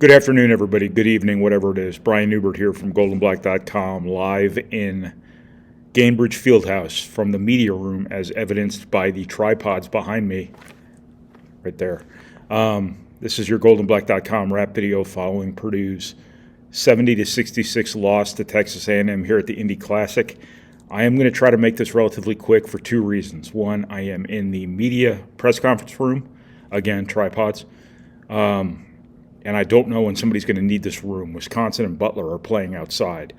Good afternoon, everybody. Good evening, whatever it is. Brian Neubert here from goldenblack.com, live in Gainbridge Fieldhouse from the media room, as evidenced by the tripods behind me, right there. This is your goldenblack.com rap video following Purdue's 70-66 loss to Texas A&M here at the Indy Classic. I am going to try to make this relatively quick for two reasons. One, I am in the media press conference room. Again, tripods. And I don't know when somebody's going to need this room. Wisconsin and Butler are playing outside,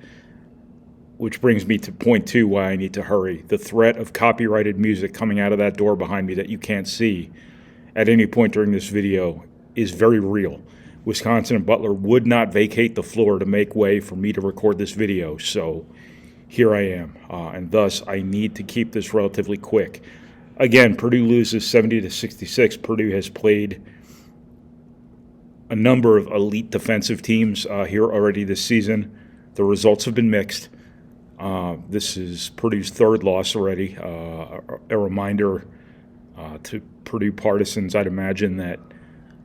which brings me to point two, why I need to hurry. The threat of copyrighted music coming out of that door behind me that you can't see at any point during this video is very real. Wisconsin and Butler would not vacate the floor to make way for me to record this video, so here I am. And thus, I need to keep this relatively quick. Again, Purdue loses 70-66. Purdue has played a number of elite defensive teams here already this season. The results have been mixed. This is Purdue's third loss already. A reminder to Purdue partisans, I'd imagine that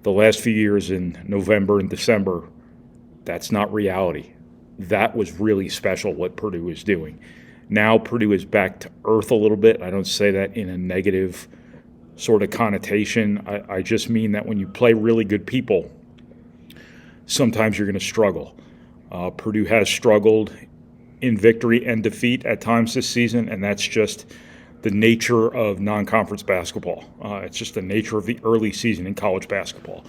the last few years in November and December, that's not reality. That was really special what Purdue was doing. Now Purdue is back to earth a little bit. I don't say that in a negative sort of connotation. I just mean that when you play really good people, sometimes you're going to struggle. Purdue has struggled in victory and defeat at times this season, and that's just the nature of non-conference basketball. It's just the nature of the early season in college basketball.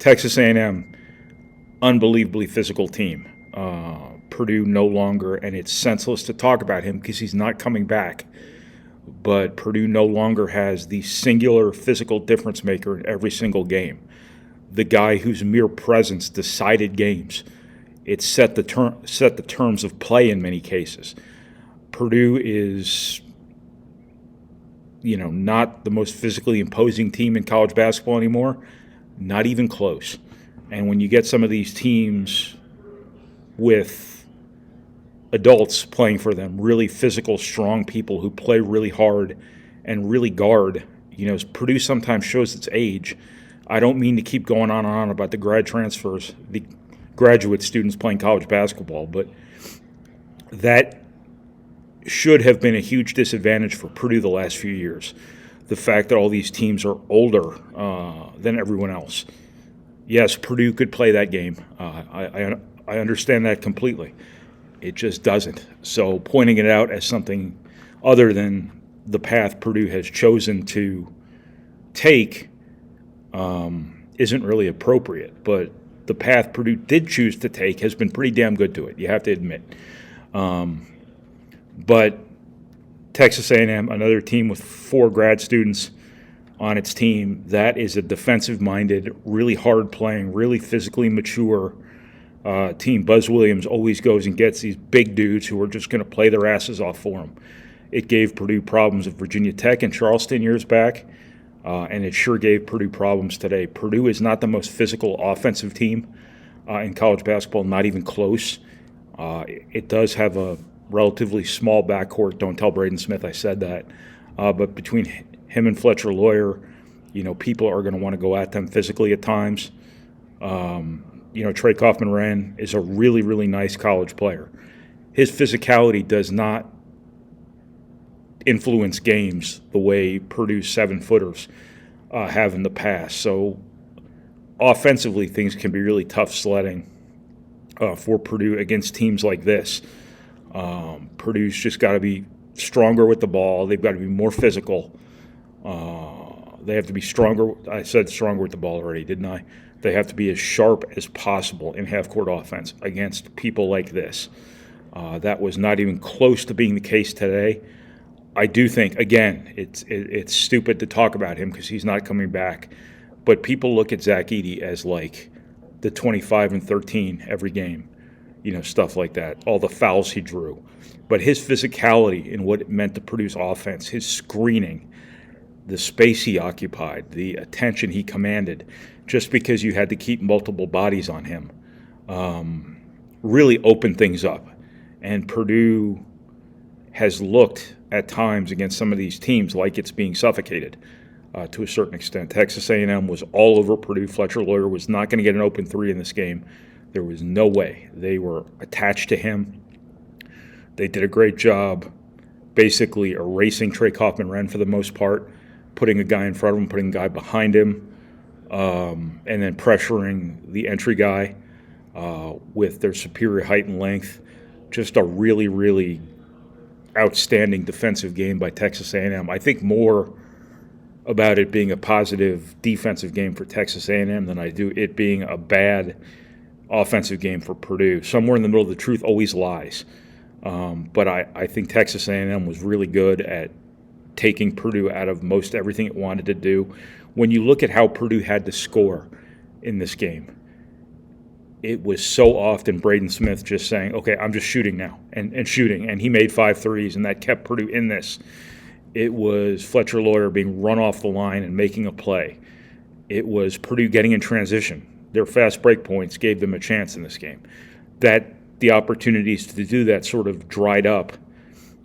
Texas A&M, unbelievably physical team. Purdue no longer, and it's senseless to talk about him because he's not coming back, but Purdue no longer has the singular physical difference maker in every single game. The guy whose mere presence decided games. It set the terms of play in many cases. Purdue is, not the most physically imposing team in college basketball anymore. Not even close. And when you get some of these teams with adults playing for them, really physical, strong people who play really hard and really guard, Purdue sometimes shows its age. I don't mean to keep going on and on about the grad transfers, the graduate students playing college basketball, but that should have been a huge disadvantage for Purdue the last few years. The fact that all these teams are older than everyone else. Yes, Purdue could play that game. I understand that completely. It just doesn't. So pointing it out as something other than the path Purdue has chosen to take isn't really appropriate, but the path Purdue did choose to take has been pretty damn good to it, you have to admit. But Texas A&M, another team with 4 grad students on its team, that is a defensive-minded, really hard-playing, really physically mature team. Buzz Williams always goes and gets these big dudes who are just going to play their asses off for him. It gave Purdue problems at Virginia Tech and Charleston years back. And it sure gave Purdue problems today. Purdue is not the most physical offensive team in college basketball, not even close. It does have a relatively small backcourt. Don't tell Braden Smith I said that. But between him and Fletcher Lawyer, people are going to want to go at them physically at times. Trey Kaufman-Wren is a really, really nice college player. His physicality does not influence games the way Purdue's 7-footers have in the past. So offensively, things can be really tough sledding for Purdue against teams like this. Purdue's just got to be stronger with the ball. They've got to be more physical. They have to be stronger. I said stronger with the ball already, didn't I? They have to be as sharp as possible in half-court offense against people like this. That was not even close to being the case today. I do think, again, it's stupid to talk about him because he's not coming back. But people look at Ross-Ade as like the 25 and 13 every game, stuff like that, all the fouls he drew. But his physicality and what it meant to produce offense, his screening, the space he occupied, the attention he commanded, just because you had to keep multiple bodies on him, really opened things up. And Purdue has looked at times against some of these teams like it's being suffocated. to a certain extent. Texas A&M was all over Purdue. Fletcher Loyer was not going to get an open three in this game. There was no way. They were attached to him. They did a great job basically erasing Trey Kaufman-Renn for the most part, putting a guy in front of him, putting a guy behind him, and then pressuring the entry guy with their superior height and length. Just a really, really outstanding defensive game by Texas A&M. I think more about it being a positive defensive game for Texas A&M than I do it being a bad offensive game for Purdue. Somewhere in the middle, the truth always lies. But I think Texas A&M was really good at taking Purdue out of most everything it wanted to do. When you look at how Purdue had to score in this game, it was so often Braden Smith just saying, okay, I'm just shooting now, and shooting. And he made 5 threes, and that kept Purdue in this. It was Fletcher Loyer being run off the line and making a play. It was Purdue getting in transition. Their fast break points gave them a chance in this game. The opportunities to do that sort of dried up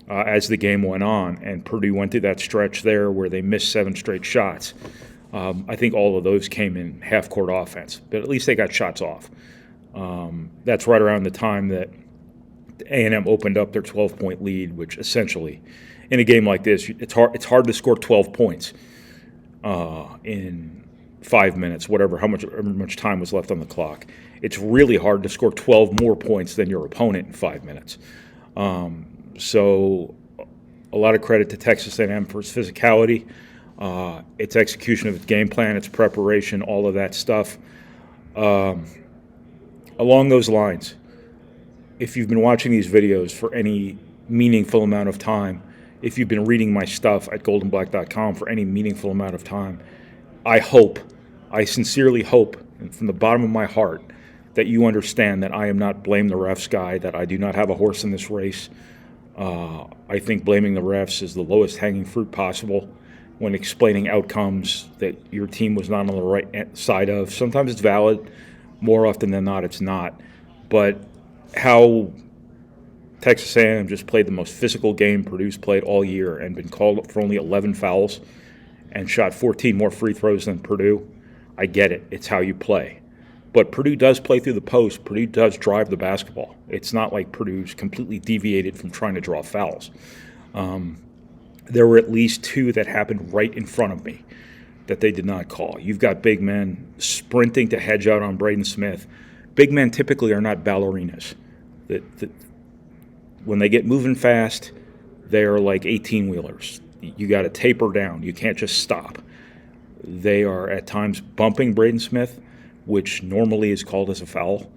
as the game went on, and Purdue went through that stretch there where they missed 7 straight shots. I think all of those came in half-court offense, but at least they got shots off. That's right around the time that A&M opened up their 12-point lead, which essentially, in a game like this, it's hard to score 12 points in 5 minutes, however much time was left on the clock. It's really hard to score 12 more points than your opponent in 5 minutes. So a lot of credit to Texas A&M for its physicality, its execution of its game plan, its preparation, all of that stuff. Along those lines, if you've been watching these videos for any meaningful amount of time, if you've been reading my stuff at goldenblack.com for any meaningful amount of time, I sincerely hope, and from the bottom of my heart, that you understand that I am not blame the refs guy, that I do not have a horse in this race. I think blaming the refs is the lowest hanging fruit possible when explaining outcomes that your team was not on the right side of. Sometimes it's valid. More often than not, it's not. But how Texas A&M just played the most physical game Purdue's played all year and been called for only 11 fouls and shot 14 more free throws than Purdue, I get it. It's how you play. But Purdue does play through the post. Purdue does drive the basketball. It's not like Purdue's completely deviated from trying to draw fouls. There were at least 2 that happened right in front of me that they did not call. You've got big men sprinting to hedge out on Braden Smith. Big men typically are not ballerinas. When they get moving fast, they're like 18-wheelers. You got to taper down. You can't just stop. They are at times bumping Braden Smith, which normally is called as a foul.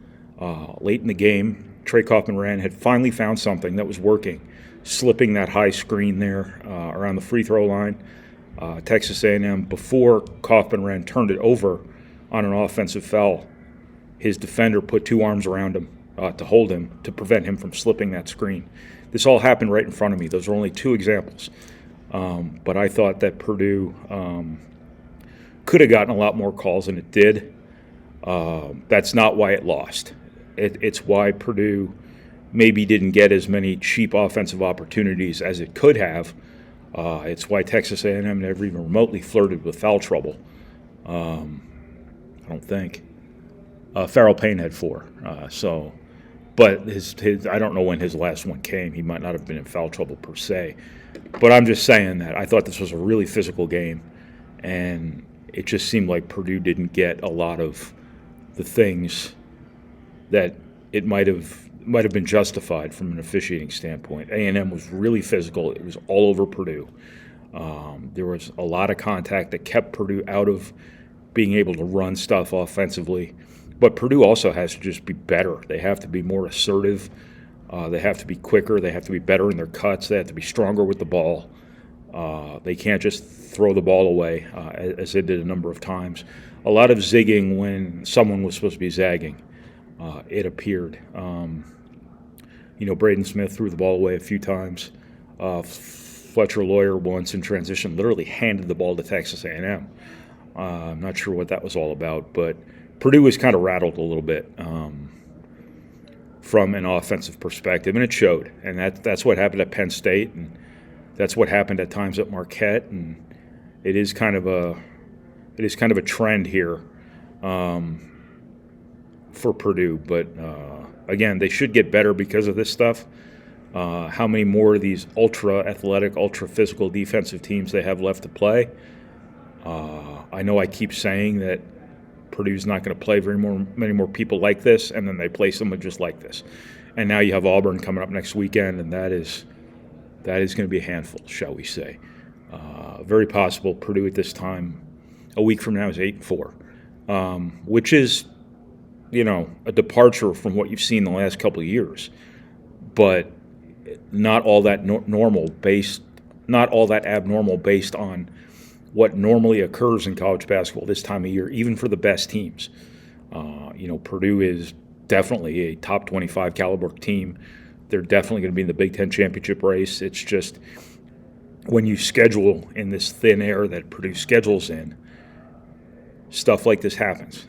Late in the game, Trey Kaufman-Renn had finally found something that was working, slipping that high screen there around the free throw line. Texas A&M, before Kaufman-Renn turned it over on an offensive foul, his defender put 2 arms around him to hold him, to prevent him from slipping that screen. This all happened right in front of me. Those are only 2 examples. But I thought that Purdue could have gotten a lot more calls than it did. That's not why it lost. It's why Purdue maybe didn't get as many cheap offensive opportunities as it could have. It's why Texas A&M never even remotely flirted with foul trouble. I don't think. Farrell Payne had 4. But his I don't know when his last one came. He might not have been in foul trouble per se. But I'm just saying that I thought this was a really physical game, and it just seemed like Purdue didn't get a lot of the things that it might have been justified from an officiating standpoint. A&M was really physical. It was all over Purdue. There was a lot of contact that kept Purdue out of being able to run stuff offensively. But Purdue also has to just be better. They have to be more assertive. They have to be quicker. They have to be better in their cuts. They have to be stronger with the ball. They can't just throw the ball away, as they did a number of times. A lot of zigging when someone was supposed to be zagging, it appeared. Braden Smith threw the ball away a few times. Fletcher Loyer once in transition literally handed the ball to Texas A&M. I'm not sure what that was all about, but Purdue was kind of rattled a little bit from an offensive perspective, and it showed. And that's what happened at Penn State, and that's what happened at times at Marquette, and it is kind of a trend here for Purdue. But again, they should get better because of this stuff. How many more of these ultra athletic, ultra physical defensive teams they have left to play? I know I keep saying that Purdue's not going to play many more people like this, and then they play someone just like this. And now you have Auburn coming up next weekend, and that is going to be a handful, shall we say. Very possible Purdue at this time, a week from now, is 8-4, which is, a departure from what you've seen the last couple of years, but not all that abnormal based on what normally occurs in college basketball this time of year, even for the best teams. Purdue is definitely a top 25 caliber team. They're definitely going to be in the Big Ten championship race. It's just when you schedule in this thin air that Purdue schedules in, stuff like this happens.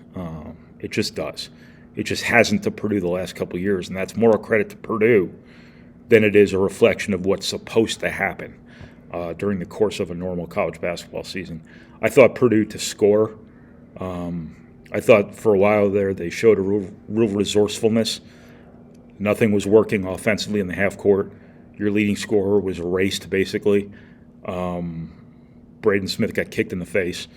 It just does. It just hasn't to Purdue the last couple of years, and that's more a credit to Purdue than it is a reflection of what's supposed to happen during the course of a normal college basketball season. I thought Purdue to score. I thought for a while there they showed a real resourcefulness. Nothing was working offensively in the half court. Your leading scorer was erased, basically. Braden Smith got kicked in the face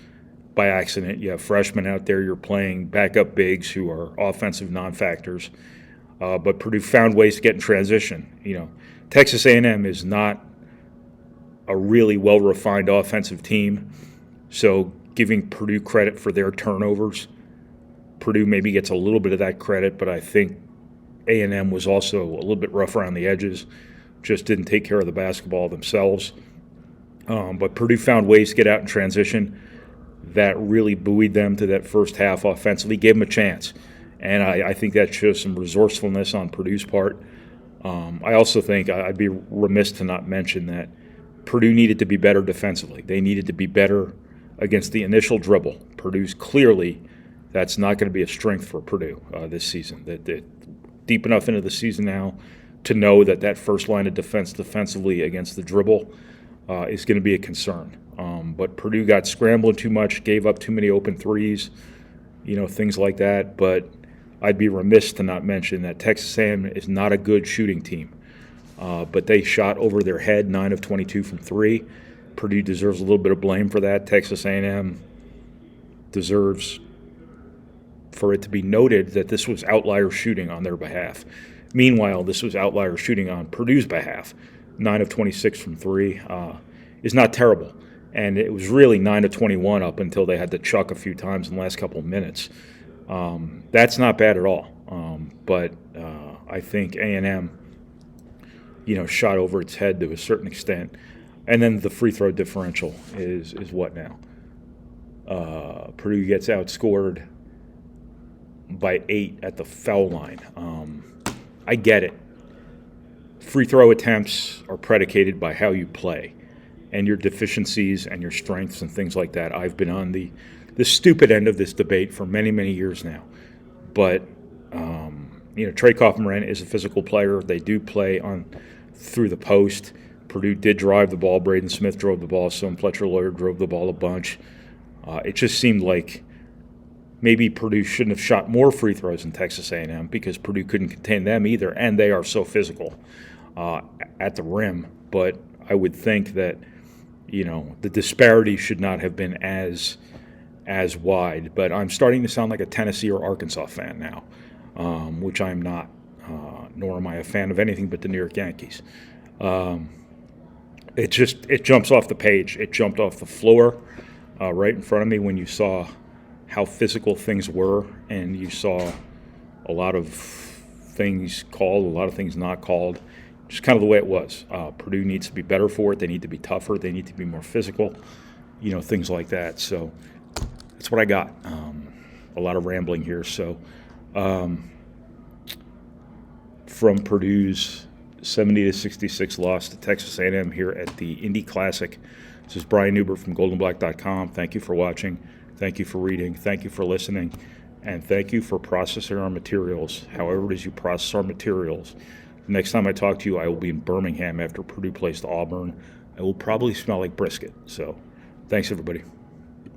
by accident. You have freshmen out there. You're playing backup bigs who are offensive non-factors. But Purdue found ways to get in transition. Texas A&M is not a really well-refined offensive team, so giving Purdue credit for their turnovers, Purdue maybe gets a little bit of that credit, but I think A&M was also a little bit rough around the edges, just didn't take care of the basketball themselves. But Purdue found ways to get out in transition that really buoyed them to that first half offensively, gave them a chance. And I think that shows some resourcefulness on Purdue's part. I also think I'd be remiss to not mention that Purdue needed to be better defensively. They needed to be better against the initial dribble. Purdue's clearly, that's not going to be a strength for Purdue this season. They're deep enough into the season now to know that first line of defense defensively against the dribble is going to be a concern. But Purdue got scrambling too much, gave up too many open threes, things like that. But I'd be remiss to not mention that Texas A&M is not a good shooting team. But they shot over their head, 9 of 22 from 3. Purdue deserves a little bit of blame for that. Texas A&M deserves for it to be noted that this was outlier shooting on their behalf. Meanwhile, this was outlier shooting on Purdue's behalf. 9 of 26 from 3 is not terrible. And it was really 9 of 21 up until they had to chuck a few times in the last couple of minutes. That's not bad at all. But I think A&M shot over its head to a certain extent. And then the free throw differential is what now? Purdue gets outscored by 8 at the foul line. I get it. Free throw attempts are predicated by how you play and your deficiencies and your strengths and things like that. I've been on the stupid end of this debate for many, many years now. But, Trey Kaufman is a physical player. They do play through the post. Purdue did drive the ball. Braden Smith drove the ball some. Fletcher Lawyer drove the ball a bunch. It just seemed like maybe Purdue shouldn't have shot more free throws than Texas A&M because Purdue couldn't contain them either, and they are so physical at the rim. But I would think that, the disparity should not have been as wide. But I'm starting to sound like a Tennessee or Arkansas fan now, which I'm not, nor am I a fan of anything but the New York Yankees. It jumps off the page. It jumped off the floor right in front of me when you saw how physical things were, and you saw a lot of things called, a lot of things not called. Just kind of the way it was. Purdue needs to be better for it. They need to be tougher. They need to be more physical, things like that. So that's what I got. A lot of rambling here. So from Purdue's 70-66 loss to Texas A&M here at the Indy Classic, this is Brian Neubert from goldenblack.com. Thank you for watching. Thank you for reading. Thank you for listening. And thank you for processing our materials, however it is you process our materials. Next time I talk to you, I will be in Birmingham after Purdue plays to Auburn. I will probably smell like brisket. So Thanks, everybody.